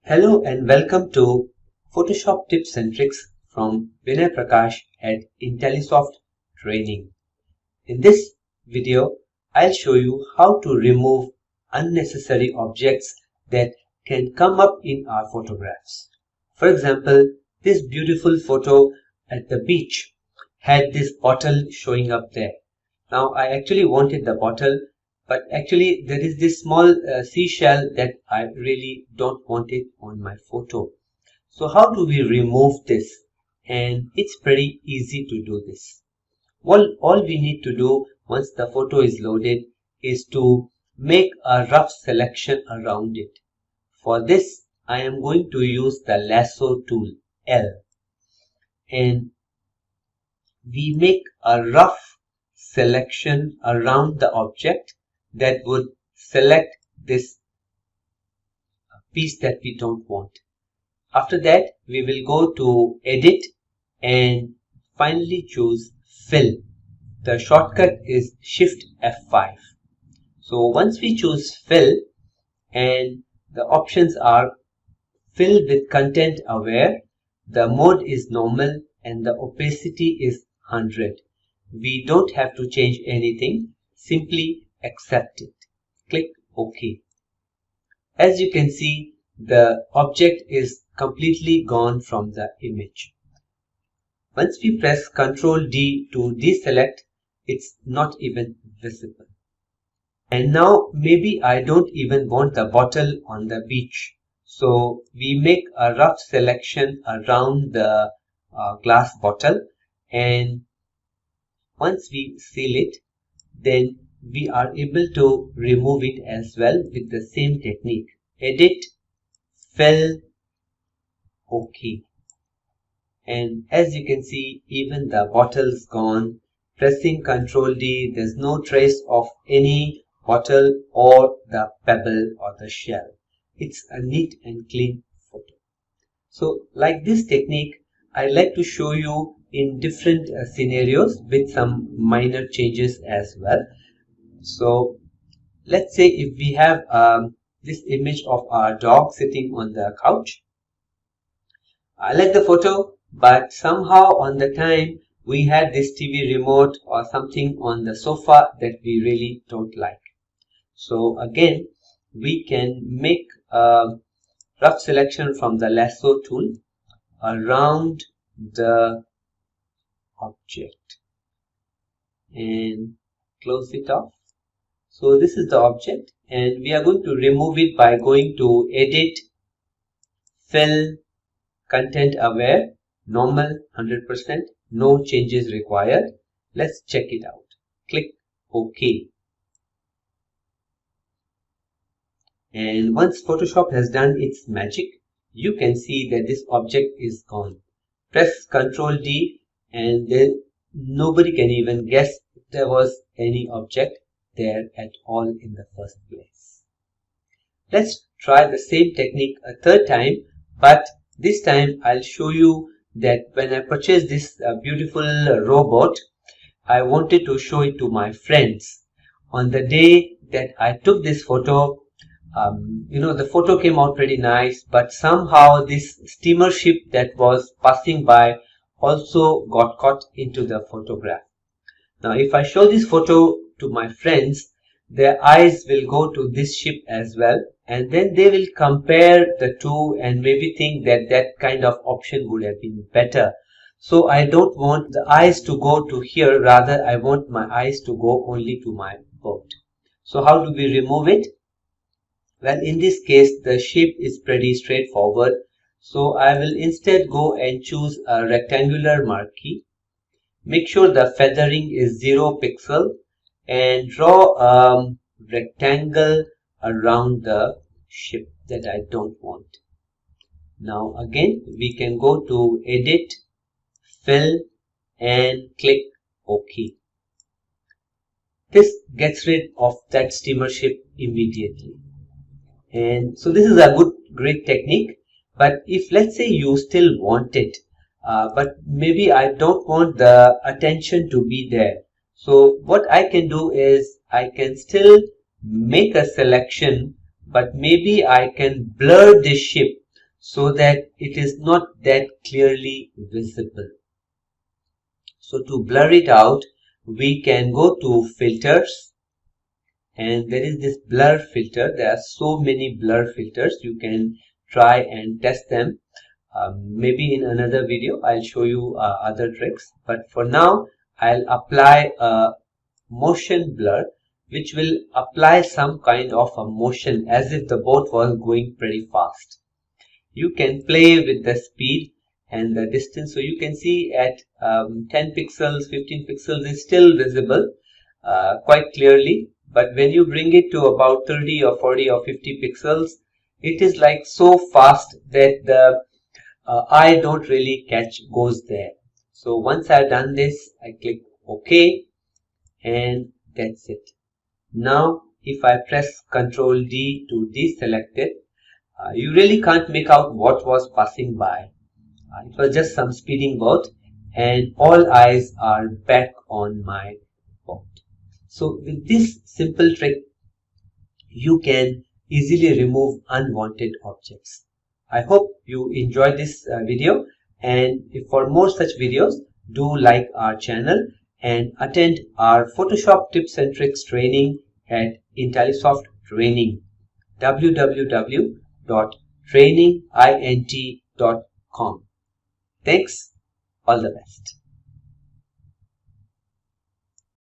Hello and welcome to Photoshop Tips and Tricks from Vinay Prakash at Intellisoft Training. In this video, I'll show you how to remove unnecessary objects that can come up in our photographs. For example, this beautiful photo at the beach had this bottle showing up there. Now I actually wanted the bottle, but actually there is this small seashell that I really don't want it on my photo. So how do we remove this? And it's pretty easy to do this. All we need to do once the photo is loaded is to make a rough selection around it. For this, I am going to use the Lasso tool, L. And we make a rough selection around the object that would select this piece that we don't want. After that, we will go to Edit and finally choose Fill. The shortcut is Shift F5. So once we choose Fill and the options are Fill with Content Aware, the mode is normal and the opacity is 100. We don't have to change anything, simply accept it. Click OK. As you can see, the object is completely gone from the image. Once we press Ctrl D to deselect, it's not even visible. And now maybe I don't even want the bottle on the beach. So we make a rough selection around the glass bottle, and once we seal it, then we are able to remove it as well with the same technique. Edit, Fill, OK. And as you can see, even the bottle's gone. Pressing Ctrl D, there's no trace of any bottle or the pebble or the shell. It's a neat and clean photo. So like this technique, I like to show you in different scenarios with some minor changes as well. So let's say if we have this image of our dog sitting on the couch. I like the photo, but somehow on the time we had this TV remote or something on the sofa that we really don't like. So again, we can make a rough selection from the Lasso tool around the object and close it off. So this is the object and we are going to remove it by going to Edit, Fill, Content Aware, Normal 100%, no changes required. Let's check it out. Click OK. And once Photoshop has done its magic, you can see that this object is gone. Press Ctrl D and then nobody can even guess if there was any object there at all in the first place. Let's try the same technique a third time, but this time I'll show you that when I purchased this beautiful robot, I wanted to show it to my friends. On the day that I took this photo, the photo came out pretty nice, but somehow this steamer ship that was passing by also got caught into the photograph. Now if I show this photo to my friends, their eyes will go to this ship as well, and then they will compare the two and maybe think that that kind of option would have been better. So I don't want the eyes to go to here, rather I want my eyes to go only to my boat. So how do we remove it? Well, in this case, the shape is pretty straightforward. So I will instead go and choose a rectangular marquee. Make sure the feathering is 0 pixel and draw a rectangle around the ship that I don't want. Now again, we can go to Edit, Fill and click OK. This gets rid of that steamer ship immediately. And so this is a great technique. But if let's say you still want it, but maybe I don't want the attention to be there. So what I can do is I can still make a selection, but maybe I can blur this ship so that it is not that clearly visible. So to blur it out, we can go to filters, and there is this blur filter. There are so many blur filters. You can try and test them. Maybe in another video I'll show you other tricks, but for now I'll apply a motion blur, which will apply some kind of a motion as if the boat was going pretty fast. You can play with the speed and the distance, so you can see at 10 pixels, 15 pixels is still visible quite clearly, but when you bring it to about 30 or 40 or 50 pixels, it is like so fast that the eye don't really catch goes there. So once I've done this, I click OK, and that's it. Now if I press Ctrl D to deselect it, you really can't make out what was passing by. It was just some speeding boat, and all eyes are back on my boat. So with this simple trick, you can easily remove unwanted objects. I hope you enjoyed this video, and if for more such videos, do like our channel and attend our Photoshop tips and tricks training at Intellisoft Training, www.trainingint.com. Thanks, all the best.